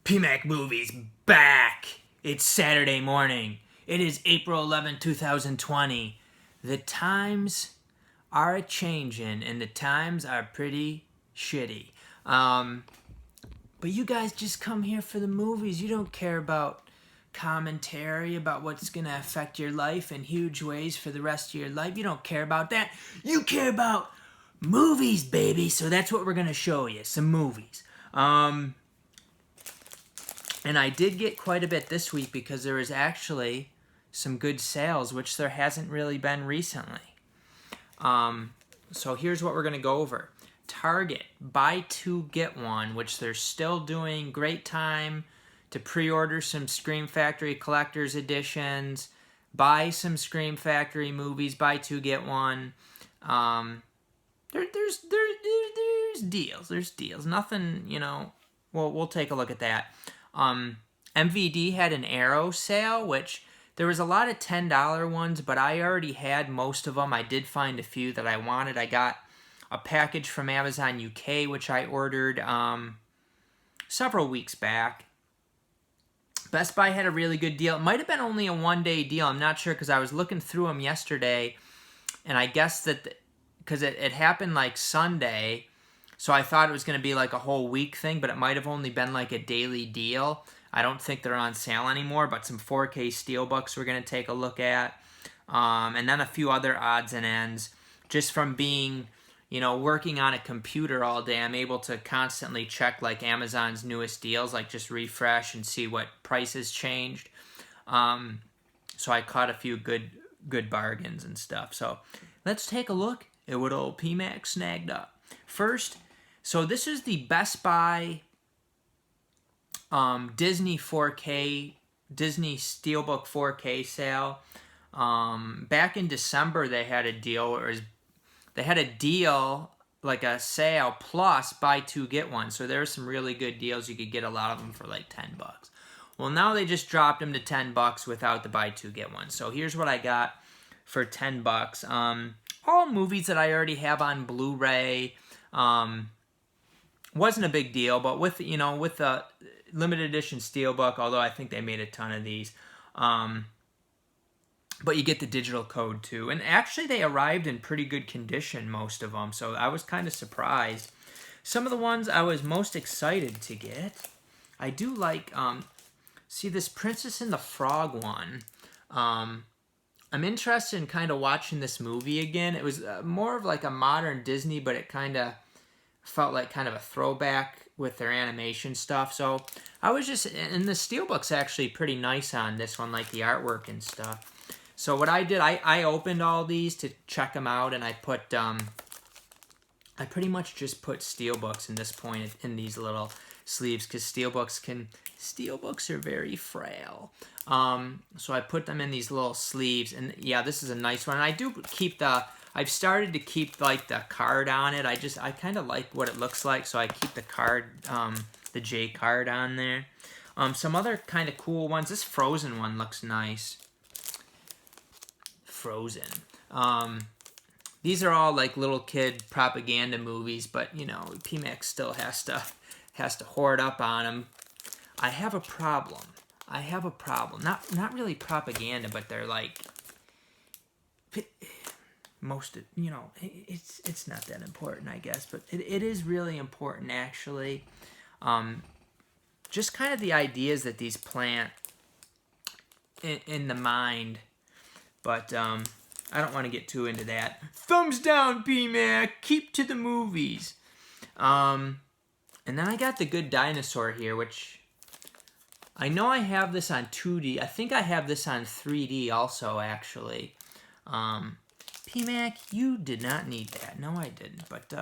PMacMovies back! It's Saturday morning. It is April 11, 2020. The times are a-changin', and the times are pretty shitty. But you guys just come here for the movies. You don't care about commentary about what's going to affect your life in huge ways for the rest of your life. You don't care about that. You care about movies, baby. So that's what we're going to show you, some movies. And I did get quite a bit this week because there was actually some good sales, which there hasn't really been recently. So here's what we're going to go over. Target, buy two, get one, which they're still doing. Great time to pre-order some Scream Factory Collector's Editions. Buy some Scream Factory movies, buy two, get one. There's deals. There's deals. Nothing, you know, we'll take a look at that. MVD had an Arrow sale, which there was a lot of $10 ones, but I already had most of them. I did find a few that I wanted. I got a package from Amazon UK, which I ordered several weeks back. Best Buy had a really good deal. It might have been only a one-day deal. I'm not sure because I was looking through them yesterday, and I guess that because it happened like Sunday, so I thought it was going to be like a whole week thing, but it might have only been like a daily deal. I don't think they're on sale anymore, but some 4K Steelbooks we're going to take a look at. And then a few other odds and ends. Just from being, you know, working on a computer all day, I'm able to constantly check like Amazon's newest deals, like just refresh and see what prices changed. So I caught a few good bargains and stuff. So let's take a look at what old PMac snagged up. First, so this is the Best Buy Disney Steelbook 4K sale. Back in December, they had a deal. Like a sale plus buy two get one. So there were some really good deals. You could get a lot of them for like $10. Well, now they just dropped them to $10 without the buy two get one. So here's what I got for $10. All movies that I already have on Blu-ray. Wasn't a big deal, but with the limited edition Steelbook, although I think they made a ton of these, but you get the digital code too. And actually, they arrived in pretty good condition, most of them. So I was kind of surprised. Some of the ones I was most excited to get, I do like. See this Princess and the Frog one. I'm interested in kind of watching this movie again. It was more of like a modern Disney, but it kind of felt like kind of a throwback with their animation stuff. So I was just, and the Steelbook's actually pretty nice on this one, like the artwork and stuff. So what I did, I opened all these to check them out, and I put, I pretty much just put Steelbooks in this point in these little sleeves, because Steelbooks are very frail. So I put them in these little sleeves, and yeah, this is a nice one. And I do keep I've started to keep like the card on it. I kind of like what it looks like, so I keep the card, the J card on there. Some other kind of cool ones. This Frozen one looks nice. Frozen. These are all like little kid propaganda movies, but you know, PMac still has to hoard up on them. I have a problem. Not really propaganda, but they're like it's not that important, I guess, but it is really important actually. Just kind of the ideas that these plant in the mind, but I don't want to get too into that. Thumbs down, PMac. Keep to the movies. And then I got The Good Dinosaur here, which I know I have this on 2D. I think I have this on 3D also, actually. PMac, you did not need that. No, I didn't. But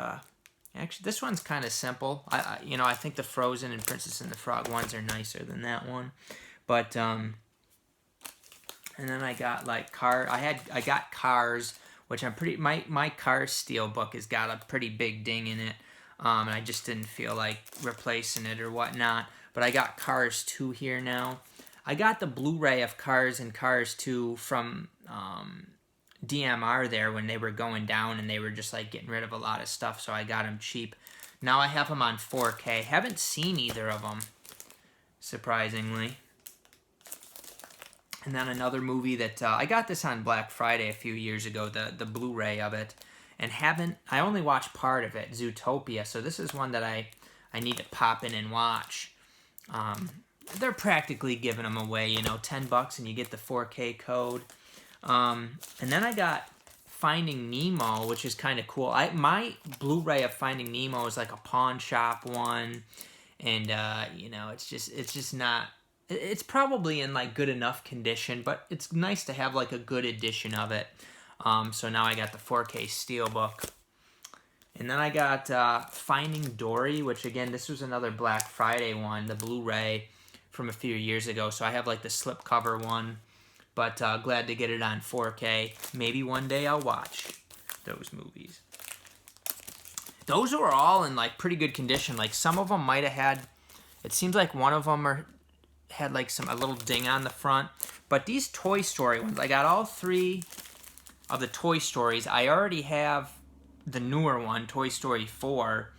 actually, this one's kind of simple. I think the Frozen and Princess and the Frog ones are nicer than that one. But and then I got like I got Cars, which I'm pretty. My Cars Steelbook has got a pretty big ding in it, and I just didn't feel like replacing it or whatnot. But I got Cars 2 here now. I got the Blu-ray of Cars and Cars 2 from DMR there when they were going down, and they were just like getting rid of a lot of stuff, so I got them cheap. Now I have them on 4K. Haven't seen either of them, surprisingly. And then another movie that I got this on Black Friday a few years ago, the Blu-ray of it, and I only watched part of it, Zootopia. So this is one that I need to pop in and watch. They're practically giving them away, you know, $10 and you get the 4K code. And then I got Finding Nemo, which is kind of cool. My Blu-ray of Finding Nemo is like a pawn shop one, and you know, it's just not. It's probably in like good enough condition, but it's nice to have like a good edition of it. So now I got the 4K Steelbook. And then I got Finding Dory, which again, this was another Black Friday one, the Blu-ray from a few years ago. So I have like the slipcover one, but glad to get it on 4K. Maybe one day I'll watch those movies. Those were all in like pretty good condition. Like some of them might have had, it seems like one of them had like a little ding on the front. But these Toy Story ones, I got all 3 of the Toy Stories. I already have the newer one, Toy Story 4,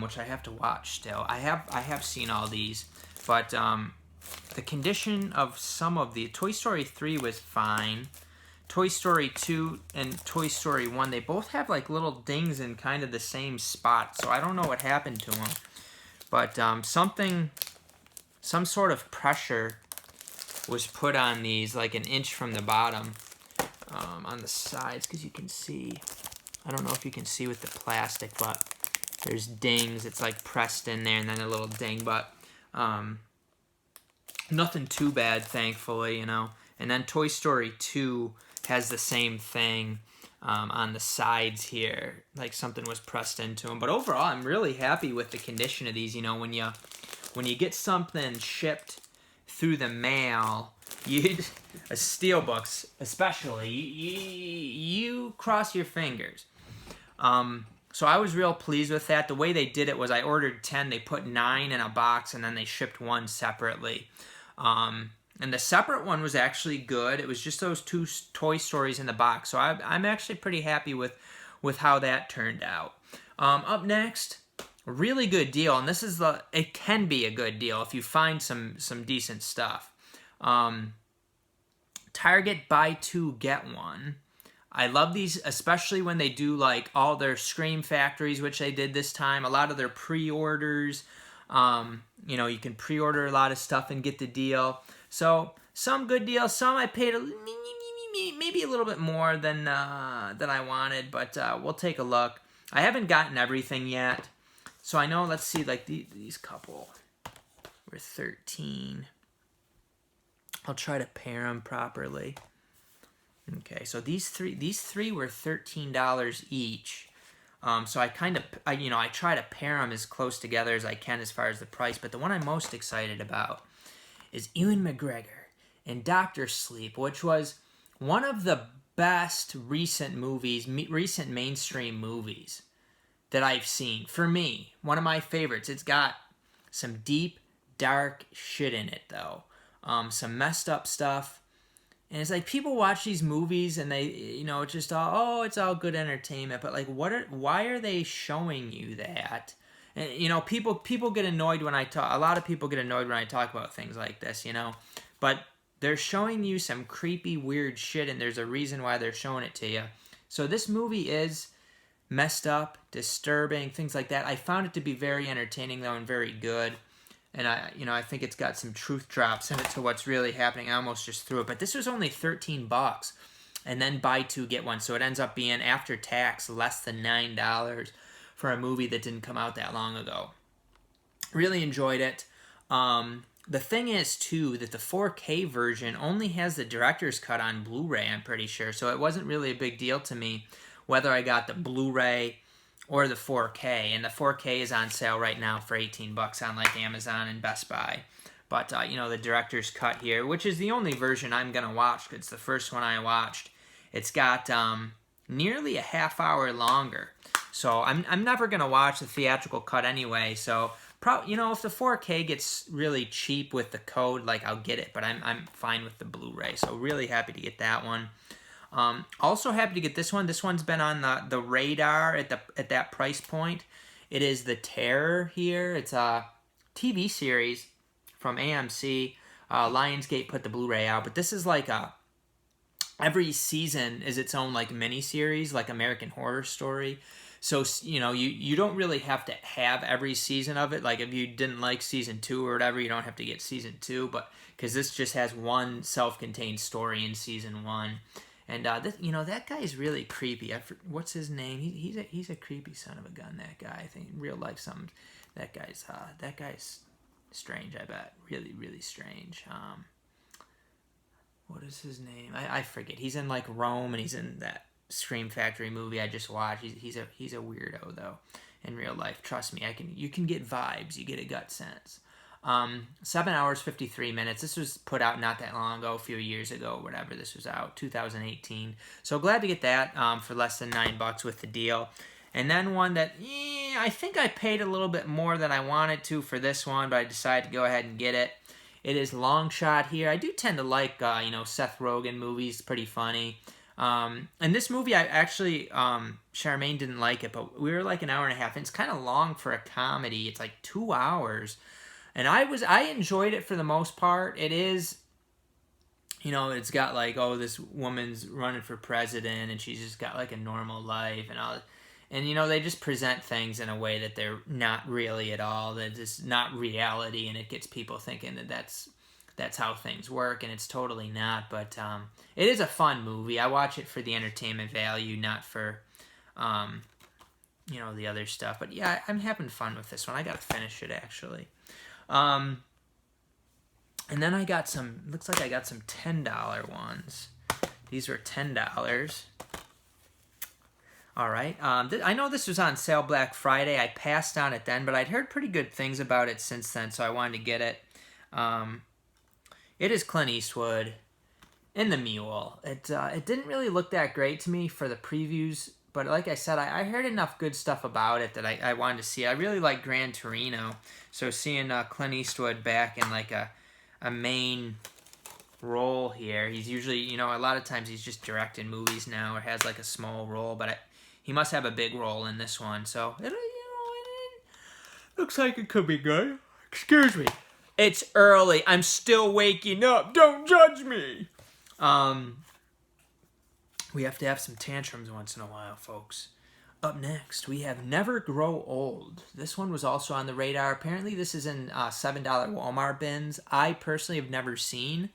which I have to watch still. I have seen all these, but the condition of some of the Toy Story 3 was fine. Toy Story 2 and Toy Story 1, they both have like little dings in kind of the same spot, so I don't know what happened to them. But some sort of pressure was put on these, like an inch from the bottom, on the sides, because you can see, I don't know if you can see with the plastic, but there's dings. It's like pressed in there and then a little ding, but nothing too bad, thankfully, you know. And then Toy Story 2 has the same thing on the sides here, like something was pressed into them. But overall, I'm really happy with the condition of these. You know, when you get something shipped through the mail, a Steelbooks especially, you cross your fingers. So I was real pleased with that. The way they did it was I ordered 10, they put 9 in a box, and then they shipped 1 separately. And the separate one was actually good. It was just those 2 Toy Stories in the box. So I'm actually pretty happy with how that turned out. Up next, a really good deal, and this is it can be a good deal if you find some decent stuff. Target buy 2 get 1. I love these, especially when they do like all their Scream Factories, which they did this time. A lot of their pre-orders. You know, you can pre-order a lot of stuff and get the deal. So some good deals. Some I paid maybe a little bit more than I wanted, but we'll take a look. I haven't gotten everything yet, so I know. Let's see, like these couple were 13. I'll try to pair them properly. Okay, so these three were $13 each. So I try to pair them as close together as I can as far as the price. But the one I'm most excited about is Ewan McGregor in Dr. Sleep, which was one of the best recent mainstream movies that I've seen. For me, one of my favorites. It's got some deep, dark shit in it, though. Some messed up stuff. And it's like people watch these movies and they, you know, it's just it's all good entertainment. But like, why are they showing you that? And you know, people get annoyed when I talk. A lot of people get annoyed when I talk about things like this, you know. But they're showing you some creepy, weird shit, and there's a reason why they're showing it to you. So this movie is messed up, disturbing, things like that. I found it to be very entertaining though, and very good. And I think it's got some truth drops in it to what's really happening. I almost just threw it, but this was only $13, and then buy 2 get 1, so it ends up being after tax less than $9 for a movie that didn't come out that long ago. Really enjoyed it. The thing is too that the 4K version only has the director's cut on Blu-ray. I'm pretty sure, so it wasn't really a big deal to me whether I got the Blu-ray or the 4K, and the 4K is on sale right now for $18 on like Amazon and Best Buy. But the director's cut here, which is the only version I'm gonna watch. It's the first one I watched. It's got nearly a half hour longer, so I'm never gonna watch the theatrical cut anyway. So if the 4K gets really cheap with the code, like I'll get it. But I'm fine with the Blu-ray. So really happy to get that one. Also happy to get this one. This one's been on the radar at that price point. It is The Terror here. It's a TV series from AMC. Lionsgate put the Blu-ray out, but this is like every season is its own like mini series, like American Horror Story. So, you know, you don't really have to have every season of it. Like, if you didn't like season 2 or whatever, you don't have to get season 2. But because this just has one self-contained story in season 1, and you know, that guy is really creepy. What's his name? He's a creepy son of a gun. That guy. I think in real life, that guy's strange. I bet really, really strange. What is his name? I forget. He's in like Rome, and he's in that Scream Factory movie I just watched. He's a weirdo though in real life. Trust me, you can get vibes. You get a gut sense. 7 hours 53 minutes. This was put out not that long ago, a few years ago, whatever. This was out 2018. So glad to get that for less than $9 with the deal. And then one that I think I paid a little bit more than I wanted to for this one, but I decided to go ahead and get it. It is Long Shot here. I do tend to like you know, Seth Rogen movies. Pretty funny. And this movie, I actually, Charmaine didn't like it, but we were like an hour and a half. And it's kind of long for a comedy. It's like 2 hours. And I enjoyed it for the most part. It is, you know, it's got like, oh, this woman's running for president and she's just got like a normal life and all. And, you know, they just present things in a way that they're not really at all. That it's not reality, and it gets people thinking that that's how things work, and it's totally not. But it is a fun movie. I watch it for the entertainment value, not for, you know, the other stuff. But yeah, I'm having fun with this one. I gotta finish it actually. And then I got some. Looks like I got some $10 ones. These were $10. All right. I know this was on sale Black Friday. I passed on it then, but I'd heard pretty good things about it since then, so I wanted to get it. It is Clint Eastwood in The Mule. It didn't really look that great to me for the previews, but like I said, I heard enough good stuff about it that I wanted to see it. I really like Gran Torino, so seeing Clint Eastwood back in like a main role here. He's usually, you know, a lot of times he's just directing movies now or has like a small role, but he must have a big role in this one, so it looks like it could be good. Excuse me. It's early. I'm still waking up. Don't judge me. We have to have some tantrums once in a while, folks. Up next, we have Never Grow Old. This one was also on the radar. Apparently, this is in $7 Walmart bins. I personally have never seen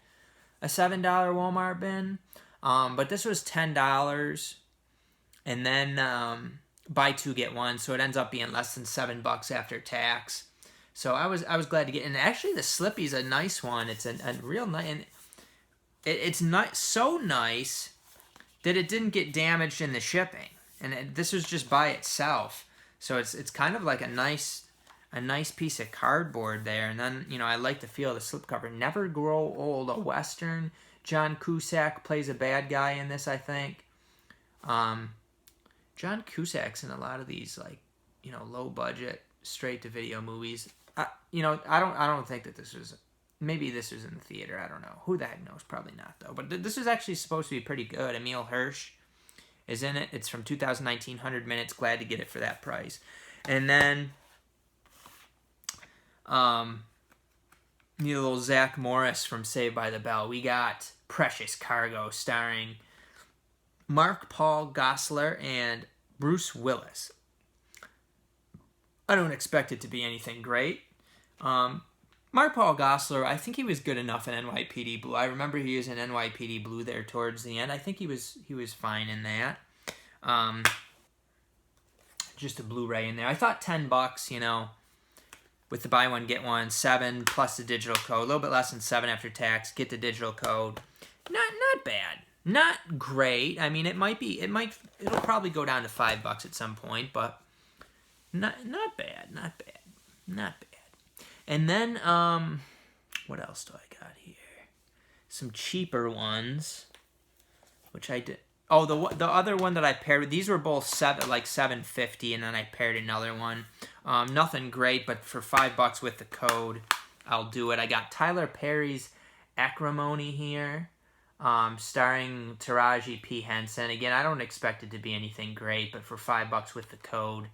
a $7 Walmart bin, but this was $10. And then buy 2 get 1, so it ends up being less than $7 after tax. So I was glad to get. And actually, the Slippy's a nice one. It's a real nice, and it's not so nice that it didn't get damaged in the shipping. And this was just by itself, so it's kind of like a nice piece of cardboard there. And then, you know, I like the feel of the slipcover. Never Grow Old, a Western. John Cusack plays a bad guy in this, I think. John Cusack's in a lot of these, like, you know, low budget, straight to video movies. You know, I don't think that this was. Maybe this was in the theater. I don't know. Who the heck knows? Probably not though. But this is actually supposed to be pretty good. Emil Hirsch is in it. It's from 2019, 100 minutes. Glad to get it for that price. And then, little Zach Morris from Saved by the Bell. We got Precious Cargo, starring Mark Paul Gosselaar and Bruce Willis. I don't expect it to be anything great. Mark Paul Gosselaar, I think he was good enough in NYPD Blue. I remember he was in NYPD Blue there towards the end. I think he was fine in that. Just a Blu-ray in there. I thought $10, you know, with the buy one get one, $7 plus the digital code, a little bit less than $7 after tax. Get the digital code. Not bad. Not great. I mean, it'll probably go down to $5 at some point, but not bad. And then, what else do I got here? Some cheaper ones, which I did. Oh, the other one that I paired with, these were both $7.50, and then I paired another one. Nothing great, but for $5 with the code, I'll do it. I got Tyler Perry's Acrimony here, starring Taraji P. Henson. Again, I don't expect it to be anything great, but for $5 with the code,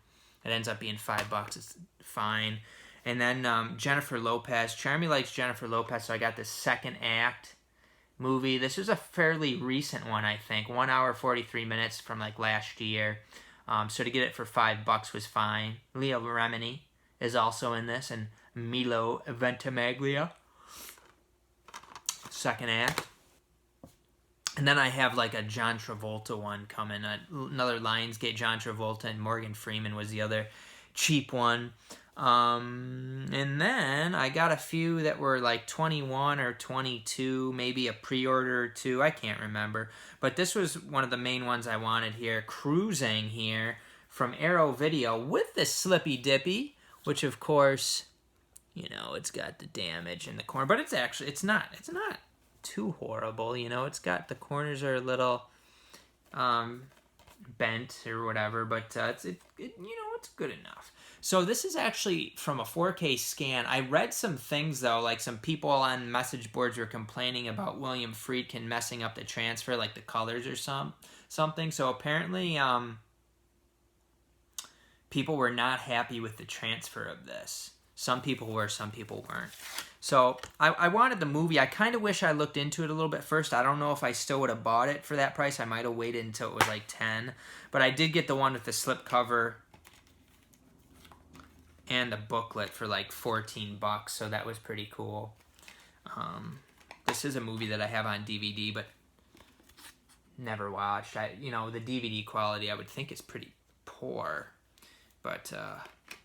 it ends up being $5. It's fine. And then Jennifer Lopez. Jeremy likes Jennifer Lopez, so I got the second act movie. This is a fairly recent one, I think. 1 hour, 43 minutes from like last year. So to get it for $5 was fine. Leah Remini is also in this, and Milo Ventimiglia. Second act. And then I have like a John Travolta one coming. Another Lionsgate. John Travolta and Morgan Freeman was the other cheap one. And then I got a few that were like 21 or 22, maybe a pre-order or two. I can't remember. But this was one of the main ones I wanted here. Cruising here from Arrow Video with the Slippy Dippy, which of course, you know, it's got the damage in the corner. But it's not too horrible, you know. It's got, the corners are a little bent or whatever, but you know, it's good enough. So this is actually from a 4K scan. I read some things though, like some people on message boards were complaining about William Friedkin messing up the transfer, like the colors or something. So apparently people were not happy with the transfer of this. Some people were, some people weren't. So I wanted the movie. I kind of wish I looked into it a little bit first. I don't know if I still would have bought it for that price. I might have waited until it was like 10. But I did get the one with the slipcover and the booklet for like $14, so that was pretty cool. This is a movie that I have on DVD, but never watched. You know, the DVD quality I would think is pretty poor. But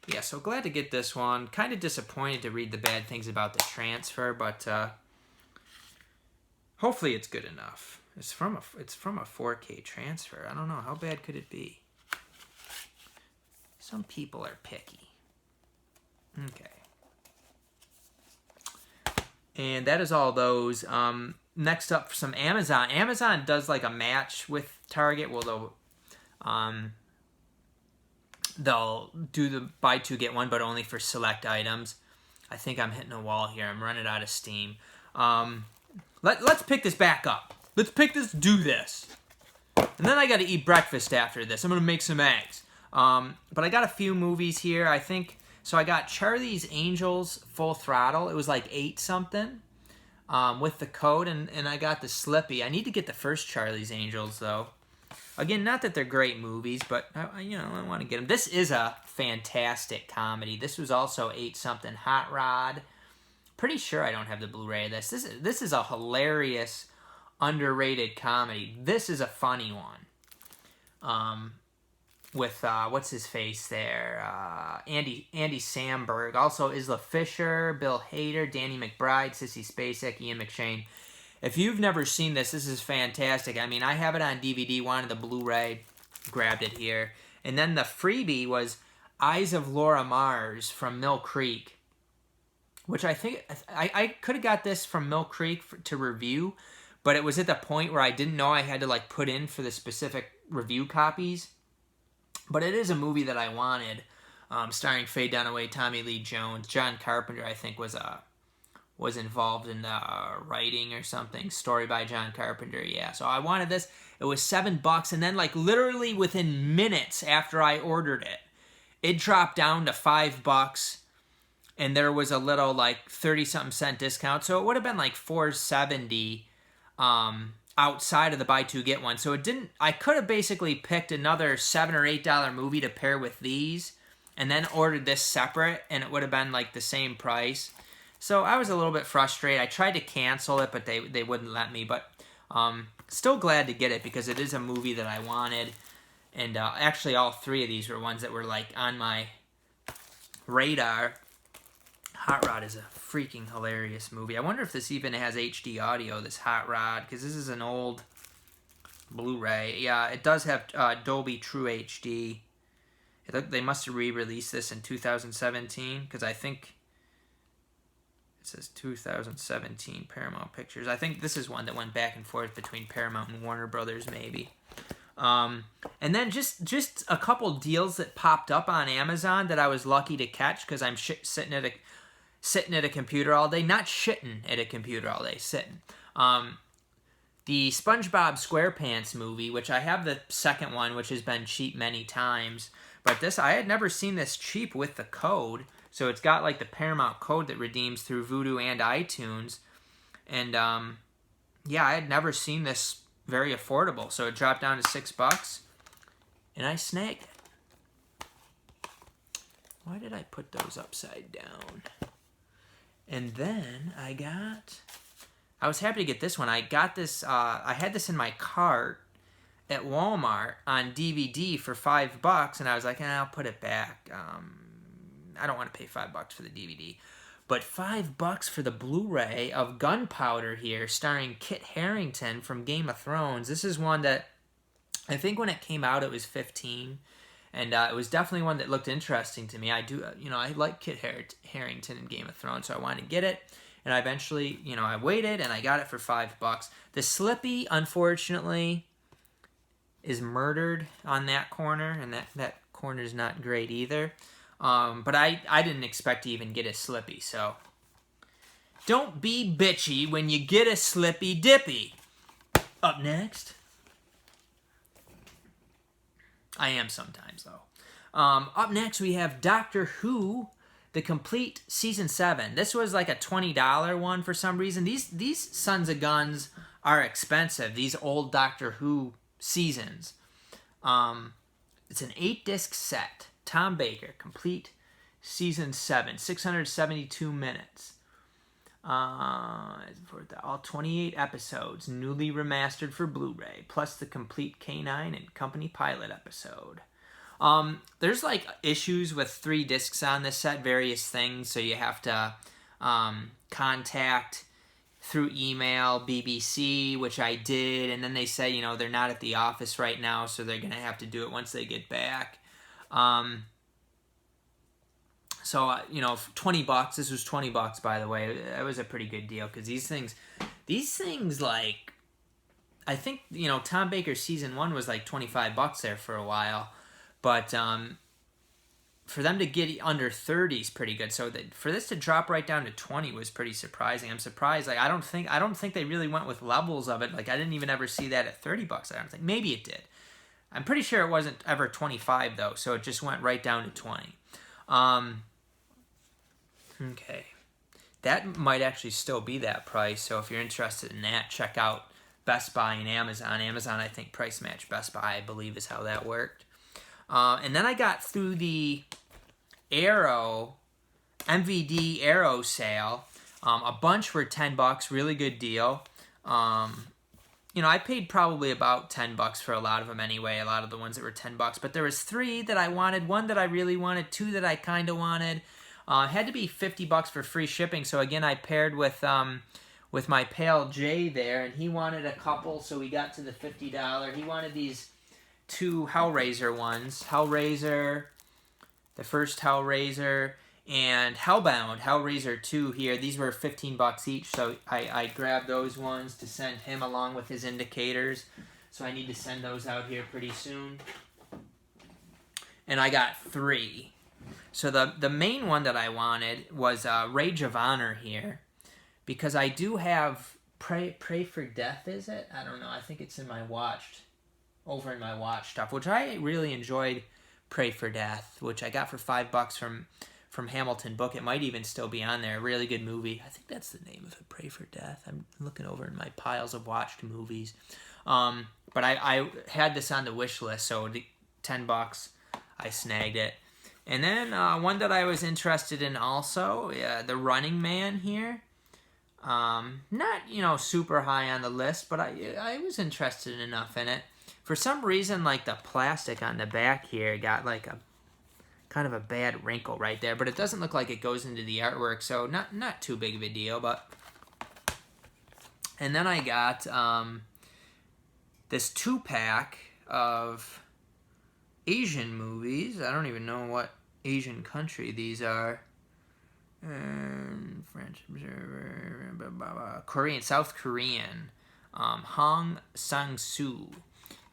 yeah, so glad to get this one. Kind of disappointed to read the bad things about the transfer, but hopefully it's good enough. It's from a 4K transfer. I don't know, how bad could it be? Some people are picky. Okay. And that is all those. Next up, some Amazon. Amazon does like a match with Target. Well, they'll do the buy two get one, but only for select items. I think I'm hitting a wall here. I'm running out of steam. Let's pick this back up. Let's do this. And then I got to eat breakfast after this. I'm going to make some eggs. But I got a few movies here. I think, so I got Charlie's Angels Full Throttle. It was like 8 something with the code, and I got the Slippy. I need to get the first Charlie's Angels, though. Again, not that they're great movies, but you know, I want to get them. This is a fantastic comedy. This was also 8 something. Hot Rod. Pretty sure I don't have the Blu-ray of this. This is a hilarious, underrated comedy. This is a funny one. With what's his face there? Andy Samberg. Also Isla Fisher, Bill Hader, Danny McBride, Sissy Spacek, Ian McShane. If you've never seen this is fantastic. I mean, I have it on DVD, wanted the Blu-ray, grabbed it here. And then the freebie was Eyes of Laura Mars from Mill Creek, which I think, I could have got this from Mill Creek to review, but it was at the point where I didn't know I had to like put in for the specific review copies. But it is a movie that I wanted, starring Faye Dunaway, Tommy Lee Jones. John Carpenter, I think, was involved in the writing or something. Story by John Carpenter, yeah. So I wanted this. It was $7, and then like literally within minutes after I ordered it, it dropped down to $5, and there was a little like 30-something cent discount. So it would have been like $4.70 outside of the buy two get one. So it didn't, I could have basically picked another $7 or $8 movie to pair with these and then ordered this separate, and it would have been like the same price. So I was a little bit frustrated. I tried to cancel it, but they wouldn't let me. But still glad to get it because it is a movie that I wanted. And actually all 3 of these were ones that were like on my radar. Hot Rod is a freaking hilarious movie. I wonder if this even has HD audio, this Hot Rod, because this is an old Blu-ray. Yeah, it does have Dolby True HD. They must have re-released this in 2017, because I think it says 2017 Paramount Pictures. I think this is one that went back and forth between Paramount and Warner Brothers, maybe. And then just a couple deals that popped up on Amazon that I was lucky to catch, because I'm sitting at a computer all day. Not shitting at a computer all day, sitting. The SpongeBob SquarePants movie, which I have the second one, which has been cheap many times. But this, I had never seen this cheap with the code. So it's got like the Paramount code that redeems through Vudu and iTunes. And yeah, I had never seen this very affordable. So it dropped down to $6 and I snagged it. Why did I put those upside down? And then I was happy to get this one. I got this, I had this in my cart at Walmart on DVD for $5, and I was like, I'll put it back. I don't want to pay $5 for the DVD. But $5 for the Blu-ray of Gunpowder here, starring Kit Harington from Game of Thrones. This is one that, I think when it came out, it was $15. And it was definitely one that looked interesting to me. I do, I like Kit Harington in Game of Thrones, so I wanted to get it. And I eventually, I waited and I got it for $5. The Slippy, unfortunately, is murdered on that corner, and that corner is not great either. But I didn't expect to even get a Slippy, so don't be bitchy when you get a Slippy Dippy. Up next. I am sometimes, though. Up next, we have Doctor Who, the complete Season 7. This was like a $20 one for some reason. These Sons of Guns are expensive, these old Doctor Who seasons. It's an 8-disc set. Tom Baker, complete Season 7, 672 minutes. All 28 episodes, newly remastered for Blu-ray, plus the complete K9 and Company pilot episode. There's like issues with 3 discs on this set, various things, so you have to contact through email BBC, which I did, and then they say, they're not at the office right now, so they're going to have to do it once they get back. So, $20, this was $20, by the way. That was a pretty good deal, because these things, like, I think, Tom Baker's Season 1 was like $25 there for a while, but for them to get under 30 is pretty good. So for this to drop right down to 20 was pretty surprising. I'm surprised. Like, I don't think they really went with levels of it. Like, I didn't even ever see that at $30. I don't think. Maybe it did. I'm pretty sure it wasn't ever 25 though, so it just went right down to 20. Okay, that might actually still be that price. So if you're interested in that, check out Best Buy and Amazon. Amazon, I think, price match Best Buy, I believe, is how that worked. And then I got through the Arrow, MVD Arrow sale. A bunch were $10, really good deal. I paid probably about $10 for a lot of them anyway, a lot of the ones that were $10. But there was 3 that I wanted, 1 that I really wanted, 2 that I kind of wanted. It had to be $50 for free shipping. So again, I paired with my pal Jay there, and he wanted a couple, so we got to the $50. He wanted these 2 Hellraiser ones, Hellraiser, the first Hellraiser, and Hellbound, Hellraiser 2 here. These were $15 each, so I grabbed those ones to send him along with his indicators. So I need to send those out here pretty soon. And I got 3. So the main one that I wanted was Rage of Honor here, because I do have Pray for Death, is it? I don't know. I think it's in my over in my watch stuff, which I really enjoyed. Pray for Death, which I got for $5 from Hamilton Book. It might even still be on there. A really good movie. I think that's the name of it, Pray for Death. I'm looking over in my piles of watched movies. But I had this on the wish list, so $10, I snagged it. And then one that I was interested in also, The Running Man here. Not, super high on the list, but I was interested enough in it. For some reason, like, the plastic on the back here got like a kind of a bad wrinkle right there, but it doesn't look like it goes into the artwork, so not too big of a deal. But and then I got this 2-pack of Asian movies. I don't even know what Asian country these are. French, Korean, South Korean. Hong Sang-soo.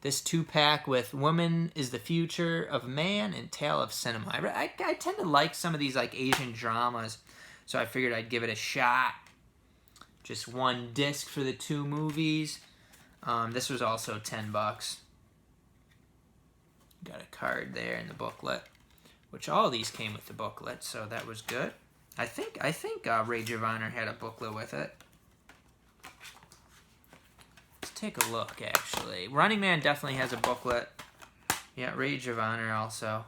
This 2-pack with Woman is the Future of Man and Tale of Cinema. I tend to like some of these like Asian dramas, so I figured I'd give it a shot. Just 1 disc for the 2 movies. This was also $10. Got a card there in the booklet. which all of these came with the booklet, so that was good. I think Rage of Honor had a booklet with it. Let's take a look, actually. Running Man definitely has a booklet. Yeah, Rage of Honor also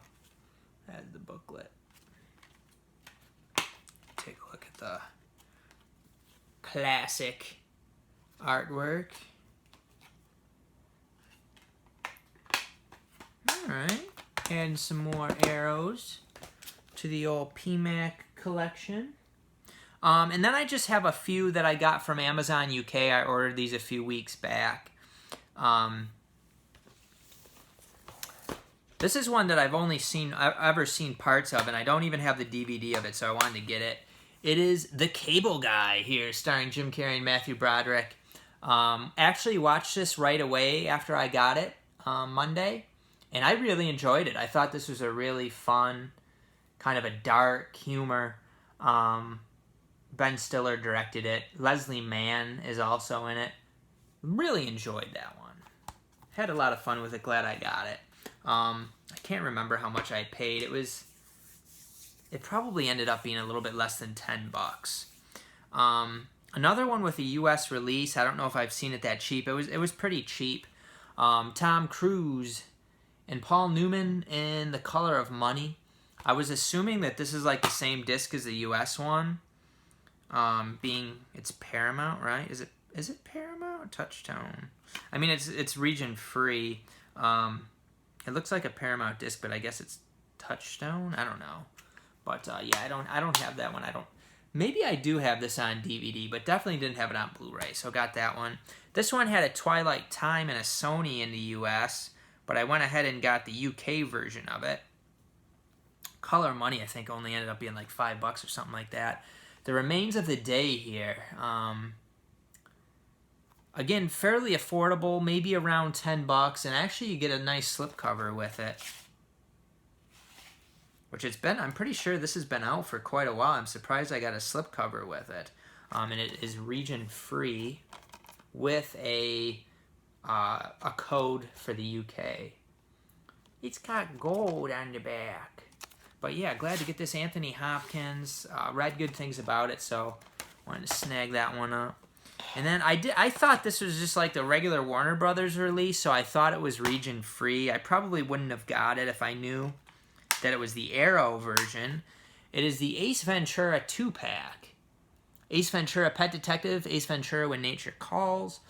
has the booklet. Take a look at the classic artwork. Alright, adding some more arrows to the old PMac collection. And then I just have a few that I got from Amazon UK. I ordered these a few weeks back. This is one that I've only ever seen parts of, and I don't even have the DVD of it, so I wanted to get it. It is The Cable Guy here, starring Jim Carrey and Matthew Broderick. Actually watched this right away after I got it Monday, and I really enjoyed it. I thought this was a really fun, kind of a dark humor. Ben Stiller directed it. Leslie Mann is also in it. Really enjoyed that one. Had a lot of fun with it. Glad I got it. I can't remember how much I paid. It probably ended up being a little bit less than $10. Another one with a U.S. release. I don't know if I've seen it that cheap. It was pretty cheap. Tom Cruise and Paul Newman in The Color of Money. I was assuming that this is like the same disc as the U.S. one. It's Paramount, right? Is it Paramount? Touchstone. I mean, it's region free. It looks like a Paramount disc, but I guess it's Touchstone. I don't know. But yeah, I don't have that one. Maybe I do have this on DVD, but definitely didn't have it on Blu-ray, so got that one. This one had a Twilight Time and a Sony in the U.S., but I went ahead and got the UK version of it. Color of Money, I think, only ended up being like $5 or something like that. The Remains of the Day here. Again, fairly affordable, maybe around $10, and actually you get a nice slipcover with it. Which I'm pretty sure this has been out for quite a while. I'm surprised I got a slipcover with it. And it is region free with a code for the UK. It's got gold on the back. But yeah, glad to get this. Anthony Hopkins. Read good things about it, so wanted to snag that one up. And then I thought this was just like the regular Warner Brothers release, so I thought it was region free. I probably wouldn't have got it if I knew that it was the Arrow version. It is the Ace Ventura 2-pack. Ace Ventura Pet Detective, Ace Ventura When Nature Calls.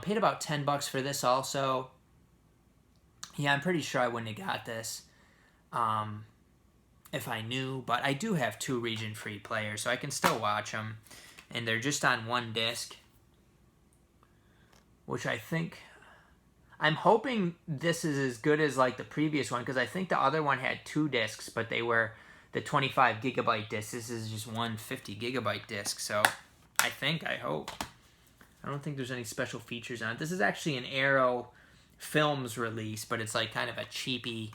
Paid about $10 for this also. Yeah, I'm pretty sure I wouldn't have got this if I knew, but I do have 2 region-free players, so I can still watch them. And they're just on 1 disc, which I think... I'm hoping this is as good as like the previous one, because I think the other one had 2 discs, but they were the 25 gigabyte disc. This is just one 50 gigabyte disc, so I hope. I don't think there's any special features on it. This is actually an Arrow Films release, but it's like kind of a cheapy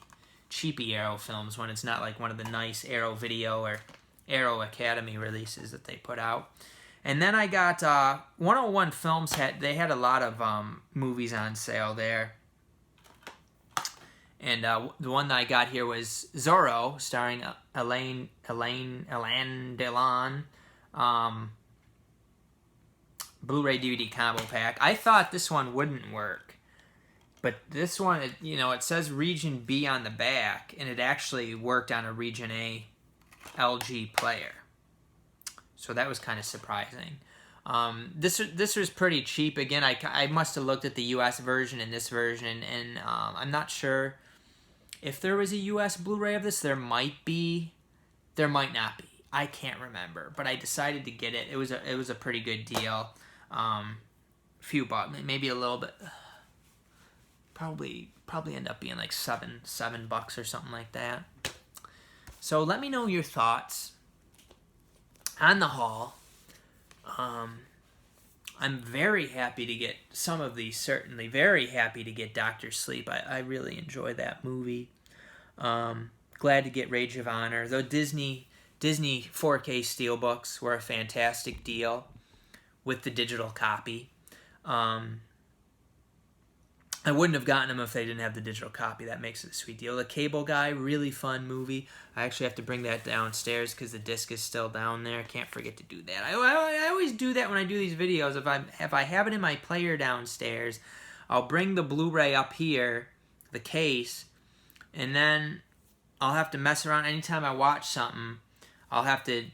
Arrow Films one. It's not like one of the nice Arrow Video or Arrow Academy releases that they put out. And then I got 101 Films. They had a lot of movies on sale there. And the one that I got here was Zorro, starring Alain Delon. Blu-ray DVD combo pack. I thought this one wouldn't work. But this one, it says Region B on the back, and it actually worked on a Region A LG player. So that was kind of surprising. This was pretty cheap. Again, I must have looked at the U.S. version and this version, and I'm not sure if there was a U.S. Blu-ray of this. There might be. There might not be. I can't remember. But I decided to get it. It was a pretty good deal. Few bucks, maybe a little bit. Probably end up being like $7 or something like that. So let me know your thoughts on the haul. I'm very happy to get some of these, certainly. Very happy to get Dr. Sleep. I really enjoy that movie. Glad to get Rage of Honor. Though Disney 4K Steelbooks were a fantastic deal with the digital copy. I wouldn't have gotten them if they didn't have the digital copy. That makes it a sweet deal. The Cable Guy, really fun movie. I actually have to bring that downstairs because the disc is still down there. Can't forget to do that. I always do that when I do these videos. If I have it in my player downstairs, I'll bring the Blu-ray up here, the case, and then I'll have to mess around. Anytime I watch something, I'll have to,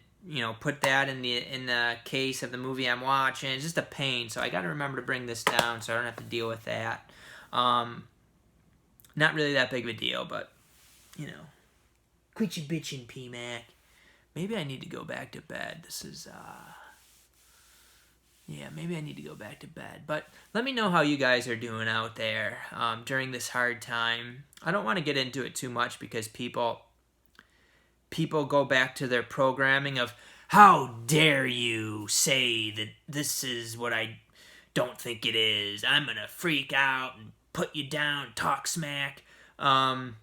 put that in the case of the movie I'm watching. It's just a pain, so I got to remember to bring this down so I don't have to deal with that. Not really that big of a deal, but, quit your bitching, PMac. Maybe I need to go back to bed. Maybe I need to go back to bed. But let me know how you guys are doing out there during this hard time. I don't want to get into it too much because people go back to their programming of, how dare you say that this is what I don't think it is. I'm going to freak out and put you down, talk smack. Not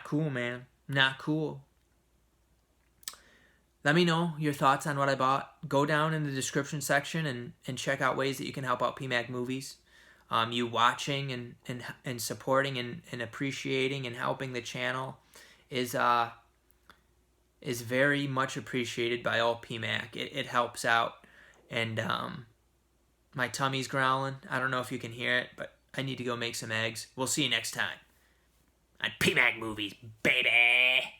cool, man. Not cool. Let me know your thoughts on what I bought. Go down in the description section and check out ways that you can help out PMacMovies. You watching and supporting and appreciating and helping the channel is very much appreciated by all PMac. It helps out. And my tummy's growling. I don't know if you can hear it, but I need to go make some eggs. We'll see you next time on PMacMovies, baby!